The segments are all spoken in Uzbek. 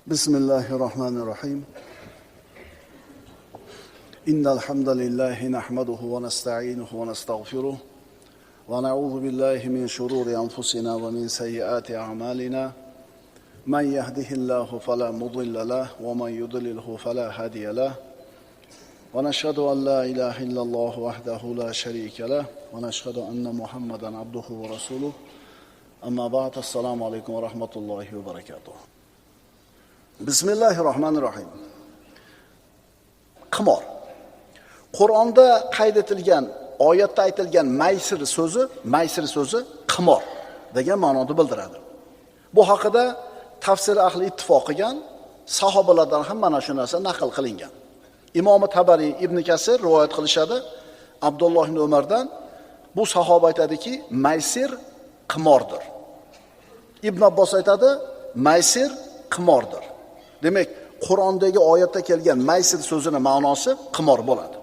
بسم الله الرحمن الرحيم إن الحمد لله نحمده ونستعينه ونستغفره ونعوذ بالله من شرور أنفسنا ومن سيئات أعمالنا من يهده الله فلا مضل له ومن يضلله فلا هادي له ونشهد أن لا إله إلا الله وحده لا شريك له ونشهد أن محمدا عبده ورسوله أما بعد السلام عليكم ورحمة الله وبركاته Bismillahirrohmanirrohim. Qimor. Qur'onda qayd etilgan, oyatda aytilgan maysir so'zi qimor degan ma'noni bildiradi. Bu haqida tafsir ahli ittifoq qilgan, sahobalardan ham mana shu narsa naql qilingan. Imom Tabariy, Ibn Kasir rivoyat qilishadi Abdulloh ibn Umardan. Bu sahoba aytadiki, maysir qimordir. Ibn Abbos aytadi, maysir qimordir. Demak, Qur'ondagi oyatda kelgan maysir so'zining ma'nosi qimor bo'ladi.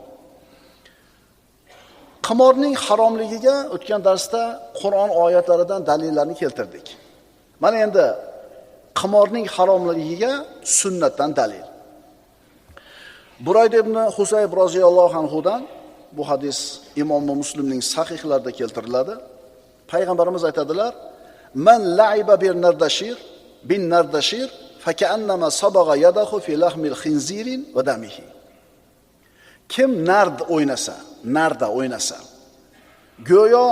Qimorning haromligiga o'tgan darsda Qur'on oyatlaridan dalillarni keltirdik. Mana endi qimorning haromligiga sunnatdan dalil. Burayd ibn Husayb roziyallohu anhudan bu hadis Imom Muslimning sahihlarida keltiriladi. Payg'ambarimiz aytadilar: "Man la'iba bin nardashir فَكَأَنَّمَا صَبَغَ يَدَهُ فِي لَحْمِ الْخِنْزِيرِ وَدَمِهِ." Kim narda o'ynasa, go'yo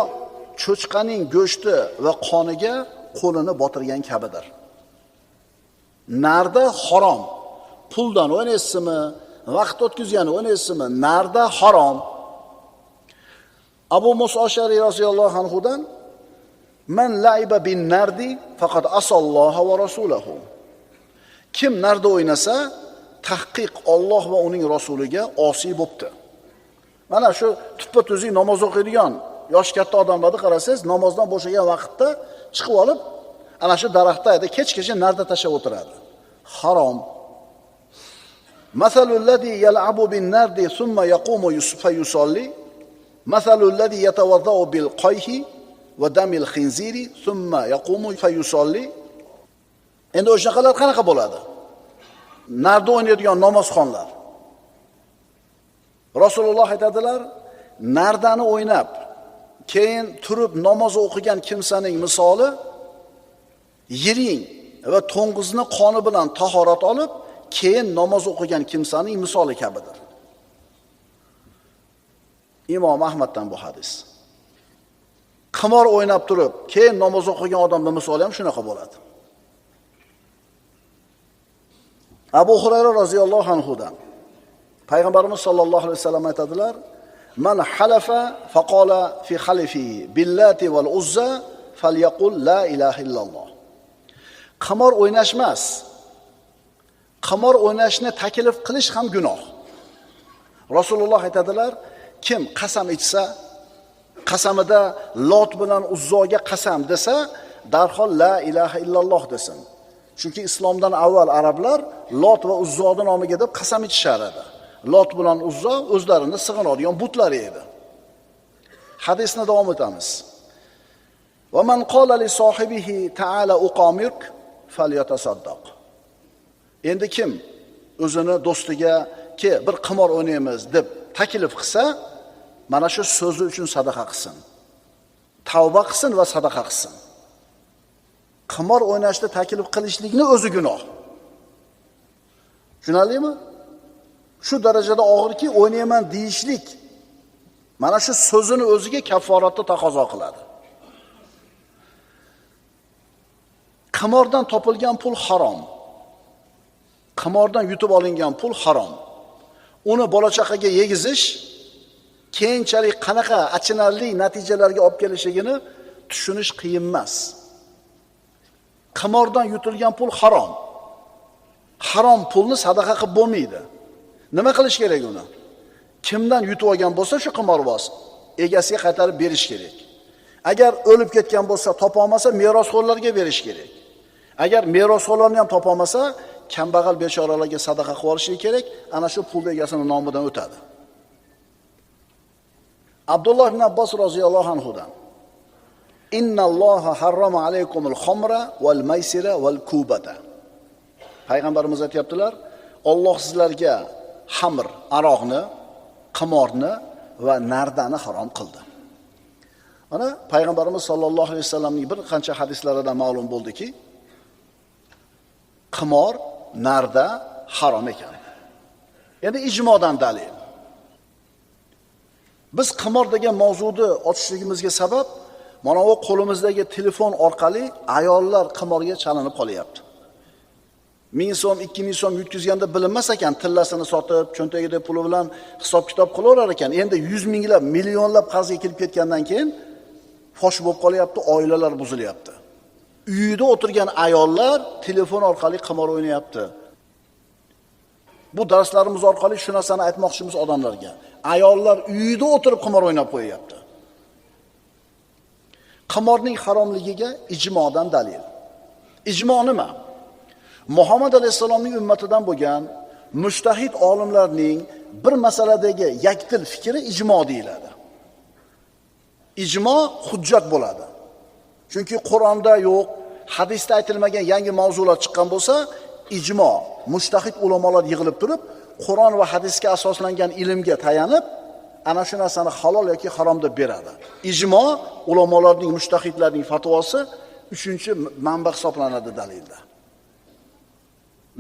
cho'chqaning go'shti va qoniga qo'lini botirgan kabidir. Narda harom. Puldan o'ynaysizmi, vaqt o'tkazgani o'ynaysizmi, narda harom. Abu Musa Ash'ari roziyallohu anhudan: "Man la'iba bin nardi faqad asalloha va rasulahu." Kim narda o'ynasa, tahqiq Alloh va uning rasuliga osiy bo'pti. Mana shu tuppa-tuzuk namoz o'qiydigan yosh katta odamlarni qarasangiz, namozdan bo'shagan vaqtda chiqib olib, ana shu daraxtda kechgacha narda tashlab o'tiradi. Harom. Masalul ladzi yal'abu bin nardi thumma yaqumu yusalli, masalul ladzi yatawaddau bil qayhi va damil khinziri thumma yaqumu yusalli. Endi o'shanaqalar qanaqa bo'ladi? Narda o'ynaydigan namozxonlar. Rasululloh aytadilar, nardani o'ynab, keyin turib namoz o'qigan kimsaning misoli yiring va to'ng'izni qoni bilan tahorat olib, keyin namoz o'qigan kimsaning misoli kabidir. Imom Ahmaddan bu hadis. Qimor o'ynab turib, keyin namoz o'qigan odamning misoli ham shunaqa bo'ladi. Abu Hurayra roziyallohu anhudan Payg'ambarimiz sollallohu alayhi vasallam aytadilar: "Man halafa faqala fi halifi billati wal uzza falyaqul la ilaha illalloh." Qimor o'ynashmas. Qimor o'ynashni taklif qilish ham gunoh. Rasululloh aytadilar: "Kim qasam ichsa, qasamida Lot bilan Uzzoga qasam desa, darhol la ilaha illalloh desin." Chunki islomdan avval arablar Lot va Uzzoning nomiga deb qasam ichishar edi. Lot bilan Uzzo o'zlarini sig'inadigan butlari edi. Hadisni davom etamiz. Va man qala li sohibihi ta'ala uqamirk falyatasaddaq. Endi kim o'zini do'stiga ki bir qimor o'ynaymiz deb taklif qilsa, mana shu so'zi uchun sadaqa qilsin. Tavba qilsin va sadaqa qilsin. Qimor o'ynashni taklif qilishlikni o'zi gunoh. Tushunarlimi? Shu darajada og'irki, o'ynayman deyishlik mana shu so'zini o'ziga kafforatni taqozo qiladi. Qimordan topilgan pul harom. Qimordan yutib olingan pul harom. Uni bola-chaqaga yegizish keyinchalik qanaqa achinarli natijalarga olib kelishligini tushunish qiyin emas. Qimordan yutilgan pul harom. Harom pulni sadaqa qilib bo'lmaydi. Nima qilish kerak uni? Kimdan yutib olgan bo'lsa shu qimorboz egasiga qaytarib berish kerak. Agar o'lib ketgan bo'lsa, topa olmasa merosxo'rlarga berish kerak. Agar merosxo'rlarni ham topa olmasa, kambag'al bechoralarga sadaqa qilib olish kerak. Ana shu pul egasining nomidan o'tadi. Abdulloh ibn Abbos roziyallohu anhudan: "Innalloha harrama alaykumul khamra wal maysira wal kubata." Payg'ambarimiz aytayaptilar, Alloh sizlarga xamr, aroqni, qimorni va nardani harom qildi. Mana Payg'ambarimiz sollallohu alayhi vasallamning bir qancha hadislaridan ma'lum bo'ldiki, qimor, narda harom ekan. Endi ijmodan dalil. Biz qimor degan mavzuni ochishligimizga sabab mana bu qo'limizdagi telefon orqali ayollar qimorga chalinib qolyapti. 1000 so'm, 2000 so'm yutkizganda bilinmas ekan, tillasini sotib, cho'ntagida puli bilan hisob-kitob qilaverar ekan. Endi 100 minglab, millionlab qarzga kelib ketgandan keyin fosh bo'lib qolyapti, oilalar buzilyapti. Uyida o'tirgan ayollar telefon orqali qimor o'ynayapti. Bu darslarimiz orqali shu narsani aytmoqchimiz odamlarga. Ayollar uyida o'tirib qimor o'ynab qo'yapti. Qimorning haromligiga ijmodan dalil. Ijmo nima? Muhammad alayhisalomning ummatidan bo'lgan mujtahid olimlarning bir masaladagi yakdil fikri ijmo deyiladi. Ijmo hujjat bo'ladi. Chunki Qur'onda yo'q, hadisda aytilmagan yangi mavzular chiqqan bo'lsa, ijmo, mujtahid ulamolar yig'ilib turib, Qur'on va hadisga asoslangan ilmga tayanib, ana shu narsani halol yoki harom deb beradi. Ijmo ulamolarning, mujtahidlarning fatvosi 3-manba hisoblanadi dalilda.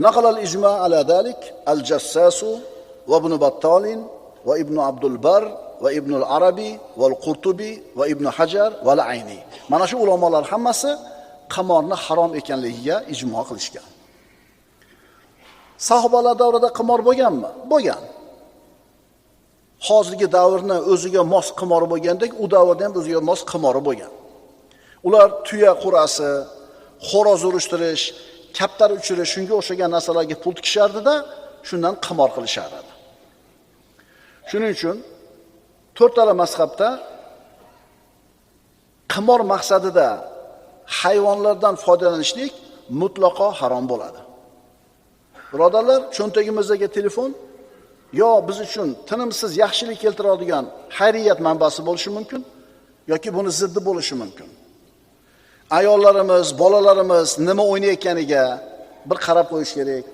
نقل الإجماع على ذلك الجساس وابن بطال وابن عبد البر وابن العربي والقرطبي وابن حجر والعيني. Mana shu ulamolar hammasi qimorni harom ekanligiga ijmo qilishgan. Sahobalar davrida qimor bo'lganmi? Bo'lgan. Hozirgi davrni o'ziga mos qimori bo'lgandek, u davrda ham o'ziga mos qimori bo'lgan. Ular tuya qurasi, xo'roz urishtirish, kaptar uchirish, shunga o'xshagan narsalarga pul tikishardi-da, shundan qimor qilishardi. Shuning uchun 4 tala mazhabda qimor maqsadida hayvonlardan foydalanishlik mutlaqo harom bo'ladi. Birodarlar, cho'ntagimizdagi telefon yo biz uchun tinimsiz yaxshilik keltiradigan xayriyat manbasi bo'lishi mumkin, yoki buni ziddi bo'lishi mumkin. Ayollarimiz, bolalarimiz nima o'ynayotganiga bir qarab qo'yish kerak.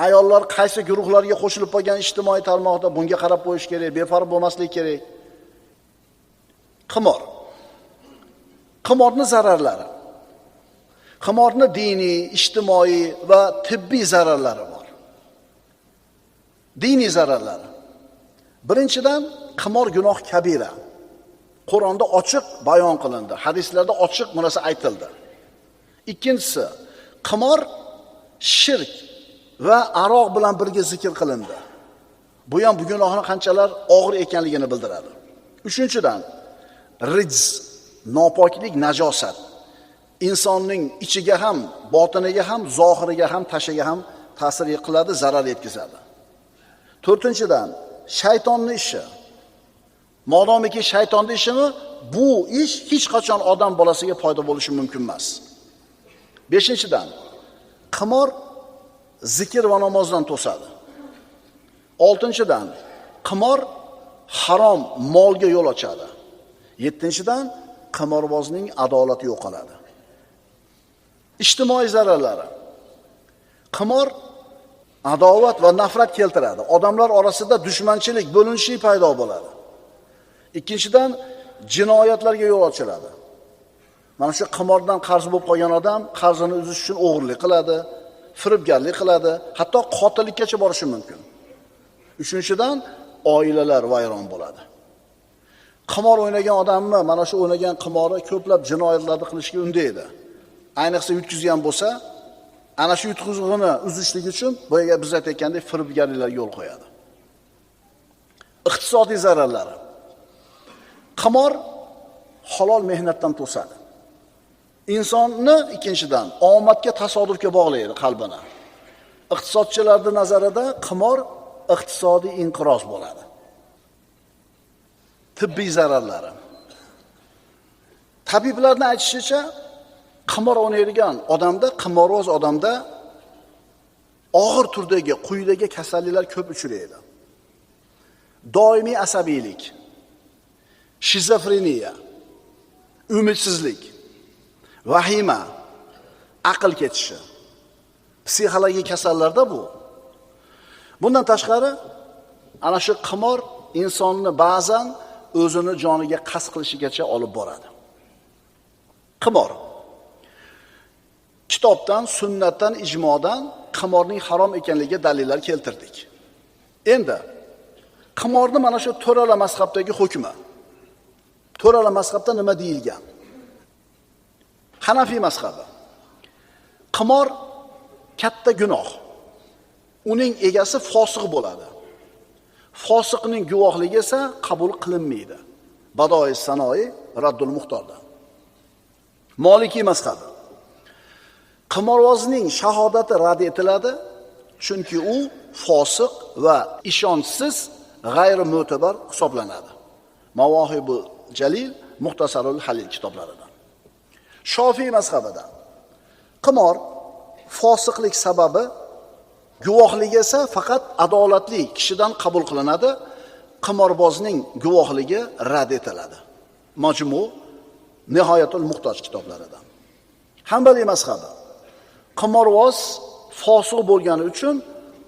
Ayollar qaysi guruhlarga qo'shilib qolgan ijtimoiy tarmoqda bunga qarab qo'yish kerak, befarq bo'lmaslik kerak. Qimor. Qimorning zararlari. Qimorning diniy, ijtimoiy va tibbiy zararlari bor. Diniy zararlari. Birinchidan, qimor gunoh kabira. Qur'onda ochiq bayon qilindi, hadislarda ochiq bu narsa aytildi. Ikkinchisi, qimor shirk va aroq bilan birga zikr qilindi. Bu ham bu gunohning qanchalar og'ir ekanligini bildiradi. Uchinchidan, rijz, nopoklik, najosat insonning ichiga ham, botiniga ham, zohiriga ham, tashiga ham ta'sir qiladi, zarar yetkazadi. To'rtinchidan, shaytonning ishi. Modomiki shaytonning ishimi, bu ish hech qachon odam bolasiga foyda bo'lishi mumkin emas. Beshinchidan, qimor zikr va namozdan to'sadi. Oltinchidan, qimor harom molga yo'l ochadi. Yettinchidan, qimorbozning adolati yo'qoladi. Ijtimoiy zararlari. Qimor adovat va nafrat keltiradi. Odamlar orasida dushmanchilik, bo'linishlik paydo bo'ladi. Ikkinchidan, jinoyatlarga yo'l ochiladi. Mana shu qimordan qarz bo'lib qolgan odam qarzini uzish uchun o'g'irlik qiladi, firibgarlik qiladi, hatto qotillikkacha borishi mumkin. Uchinchidan, oilalar vayron bo'ladi. Qimor o'ynagan odamni mana shu o'ynagan qimori ko'plab jinoyatlarni qilishga undaydi. Ayniqsa yutkizgan bo'lsa, ana shu yutqizig'ini uzishlik uchun boyaga biz aytayotgandek firibgarliklarga yo'l qo'yadi. Iqtisodiy zararlari. Qimor halol mehnatdan to'sadi. Insonni ikkinchidan omadga, tasodifga bog'laydi qalbini. Iqtisodchilarning nazarida qimor iqtisodiy inqiroz bo'ladi. Tibbiy zararlari. Tabiblarning aytishicha, qimor o'ynaydigan odamda, qimorvoz odamda og'ir turdagi, quyidagi kasalliklar ko'p uchraydi. Doimiy asabiylik, shizofreniya, umidsizlik, vahima, aql ketishi, Psixologik kasallarda bu. Bundan tashqari, ana shu qimor insonni ba'zan o'zini joniga qasd qilishigacha olib boradi. Qimor. Kitobdan, sunnatdan, ijmodan qimorning harom ekanligiga dalillar keltirdik. Endi qimorni mana shu to'rala mazhabdagi hukmi. To'rala mazhabda nima deyilgan? Hanafiy mazhabi. Qimor katta gunoh. Uning egasi fosiq bo'ladi. Fosiqning guvohligi esa qabul qilinmaydi. Badoi Sanoi Raddul Muxtorda. Maliki mazhabi. Qimorbozning shahodati rad etiladi, chunki u fosiq va ishonchsiz, g'ayri mo'tabar hisoblanadi. Mavohibul Jalil, Muxtasarul Halil kitoblaridan. Shofiy mazhabidan qimor fosiqlik sababi, guvohligi esa faqat adolatli kishidan qabul qilinadi. Qimorbozning guvohligi rad etiladi. Majmu Nihoyatul Muhtoj kitoblaridan. Hanbali mazhabi qimorvoz fosiq bo'lgani uchun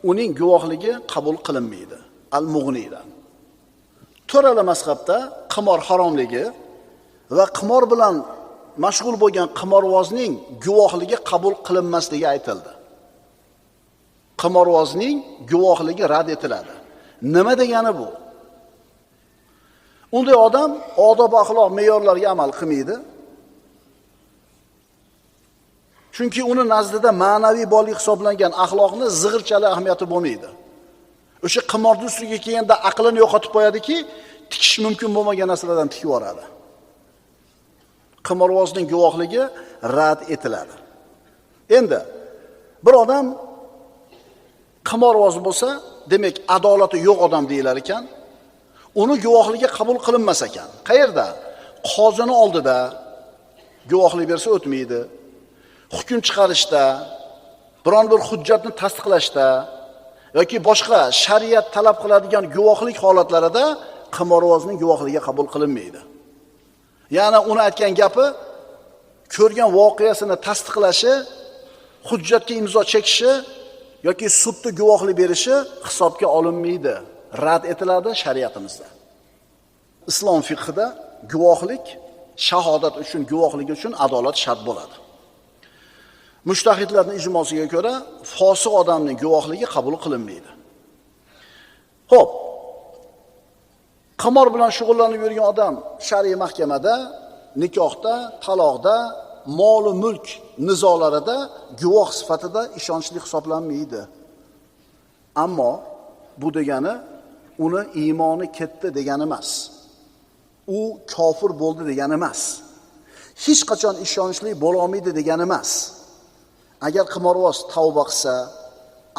uning guvohligi qabul qilinmaydi. Al-Mughnidan. To'rala mazhabda qimor haromligi va qimor bilan mashg'ul bo'lgan qimorvozning guvohligi qabul qilinmasligi aytildi. Qimorvozning guvohligi rad etiladi. Nima degani bu? Unday odam odob axloq me'yorlariga amal qilmaydi. Chunki uni nazdida ma'naviy boylik hisoblangan axloqni zig'irchalik ahamiyati bo'lmaydi. O'sha qimorni ustiga kelganda aqlini yo'qotib qo'yadiki, tikish mumkin bo'lmagan narsalardan tikib yuboradi. Qimorvozning guvohligi rad etiladi. Endi bir odam qimorvoz bo'lsa, demak adolati yo'q odam deyilar ekan. Uni guvohligi qabul qilinmas ekan. Qayerda? Qozini oldida guvohlik bersa o'tmaydi. Hukm chiqarishda, biron bir hujjatni tasdiqlashda yoki boshqa shariat talab qiladigan guvohlik holatlarida qimorvozning guvohligi qabul qilinmaydi. Ya'ni uni aytgan gapi, ko'rgan voqeasini tasdiqlashi, hujjatga imzo chekishi yoki sudda guvohlik berishi hisobga olinmaydi, rad etiladi shariatimizda. Islom fiqhida guvohlik, shahodat uchun, guvohlik uchun adolat shart bo'ladi. Mushtahidlarning ijmosiga ko'ra fosiq odamning guvohligi qabul qilinmaydi. Xo'p. Qimor bilan shug'ullanib yurgan odam shariy mahkamada, nikohda, taloqda, mol va mulk nizolarida guvoh sifatida ishonchli hisoblanmaydi. Ammo bu degani uni iymoni ketdi degani emas. U kofir bo'ldi degani emas. Hech qachon ishonchli bo'la olmaydi degani emas. Agar qimorvoz tavba qilsa,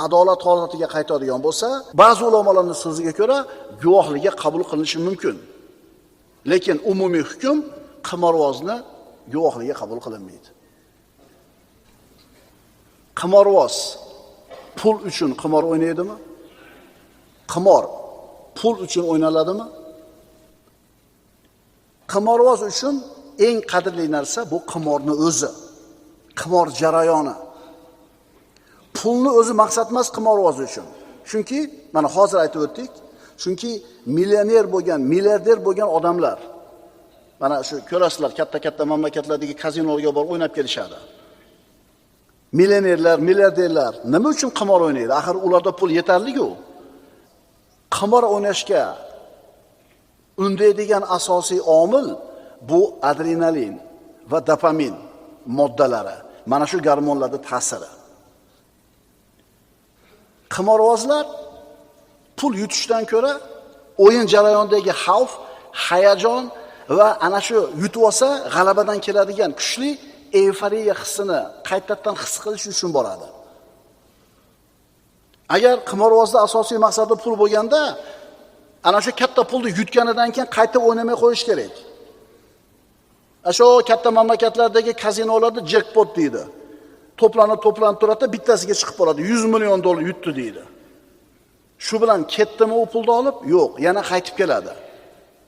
adolat holatiga qaytadigan bo'lsa, ba'zi ulamolarning so'ziga ko'ra guvohligi qabul qilinishi mumkin. Lekin umumiy hukm qimorvozni guvohligi qabul qilinmaydi. Qimorvoz pul uchun qimor o'ynaydimi? Qimor pul uchun o'ynaladimi? Qimorvoz uchun eng qadrli narsa bu qimorni o'zi, qimor jarayoni. Pulni o'zi maqsad emas qimorvoz uchun. Chunki mana hozir aytib o'tdik, chunki millioner bo'lgan, milliarder bo'lgan odamlar mana shu ko'rasizlar, katta-katta mamlakatlardagi kazinolarga borib o'ynab kelishadi. Millionerlar, milliarderlar nima uchun qimor o'ynaydi? Axir ularda pul yetarli-ku. Qimor o'ynashga undaydigan asosiy omil bu adrenalin va dopamin moddalari. Mana shu gormonlarning ta'siri. Qimorvozlar pul yutishdan ko'ra o'yin jarayonidagi xavf, hayajon va ana shu yutib olsa g'alabadan keladigan kuchli euforiya hissini qaytadan his qilish uchun boradi. Agar qimorvozda asosiy maqsadi pul bo'lganda, ana shu katta pulni yutganidan keyin qayta o'ynamay qo'yish kerak. Shu katta mamlakatlardagi kazinolarda jackpot deydi. To'planib turadi, bittasiga chiqib qoladi. 100 million dollar yutdi deydi. Shu bilan ketdimi u pulni olib? Yo'q, yana qaytib keladi.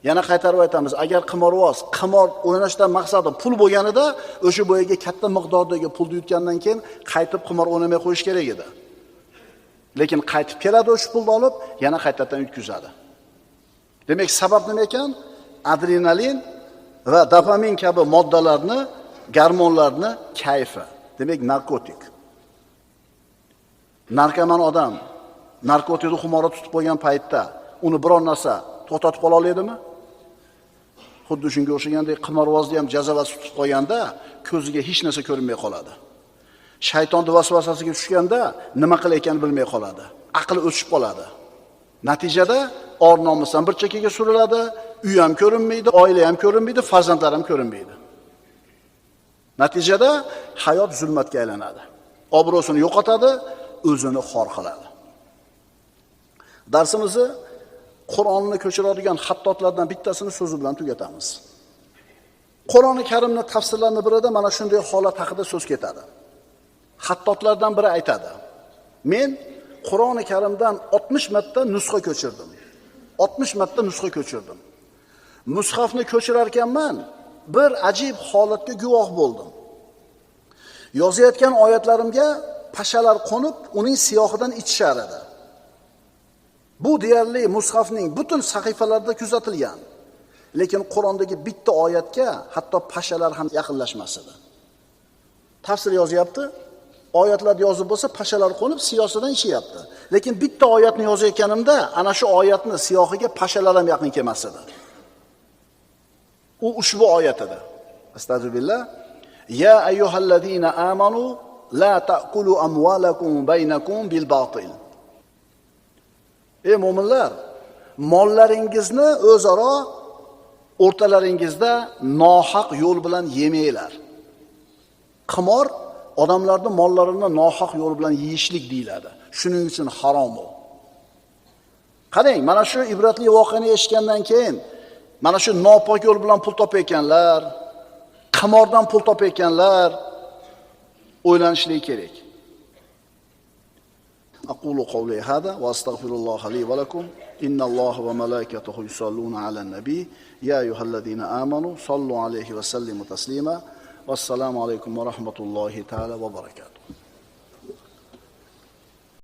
Yana qaytarib aytamiz, agar qimorvoz qimor o'ynashdan maqsadi pul bo'lganida, o'sha boyaga katta miqdordagi pulni yutgandan keyin qaytib qimor o'ynamay qo'yish kerak edi. Lekin qaytib keladi o'sha pulni olib, yana qaytadan yutkazadi. Demak, sabab nima ekan? Adrenalin va dopamin kabi moddalarni, gormonlarni kayfi. Demak, narkotik. Narkoman odam narkotikni xumora tutib qo'ygan paytda uni biror narsa to'xtatib qola oladimi? Xuddi shunga o'xshagandek qimorvozni ham jazavasi tutib qo'yganda ko'ziga hech narsa ko'rinmay qoladi. Shaytonning vasvasasiga tushganda nima qilayotganini bilmay qoladi. Aqli o'chib qoladi. Natijada or-nomusdan bir chekkaga suriladi, uy ham ko'rinmaydi, oila ham ko'rinmaydi, farzandlar ham ko'rinmaydi. Natijada hayot zulmatga aylanadi. Obro'sini yo'qotadi, o'zini xor qiladi. Darsimizni Qur'onni ko'chiradigan xattotlardan bittasini so'zi bilan tugatamiz. Qur'oni Karimning tafsirlarining birida mana shunday holat haqida so'z ketadi. Xattotlardan biri aytadi: "Men Qur'oni Karimdan 60 marta nusxa ko'chirdim. 60 marta nusxa ko'chirdim. Mushafni ko'chirar ekanman, bir ajib holatga guvoh bo'ldim. Yozayotgan oyatlarimga pashalar qo'nib, uning siyohidan ichishar edi. Bu deyarli mushafning butun sahifalarida kuzatilgan. Lekin Qur'ondagi bitta oyatga hatto pashalar ham yaqinlashmas edi." Tafsir yozyapti. Oyatlar yozib bo'lsa, pashalar qo'nib siyosidan ishyapti. Lekin bitta oyatni yozayotganimda, ana shu oyatni siyohiga pashalar ham yaqin kelmas edi. U ushbu oyat edi. Astagfirullah. Ya ayyuhallazina amanu la ta'kulu amwalakum baynakum bil batil. Ey mu'minlar, mollaringizni o'zaro o'rtalaringizda nohaq yo'l bilan yemanglar. Qimor odamlarning mollarini nohaq yo'l bilan yeyishlik deyiladi. Shuning uchun harom u. Qarang, mana shu ibratli voqeani eshitgandan keyin mana shu nopok yo'l bilan pul topayotganlar, qimordan pul topayotganlar o'ylanishligi kerak. Aqulu qawli hada va astaghfirulloha li va lakum. Innalloha va malaikatahu yusalluna alan nabiy. Ya ayyuhallazina amanu sallu alayhi va sallimu taslima. Vassalamu alaykum va rahmatullohi ta'ala va barakatuh.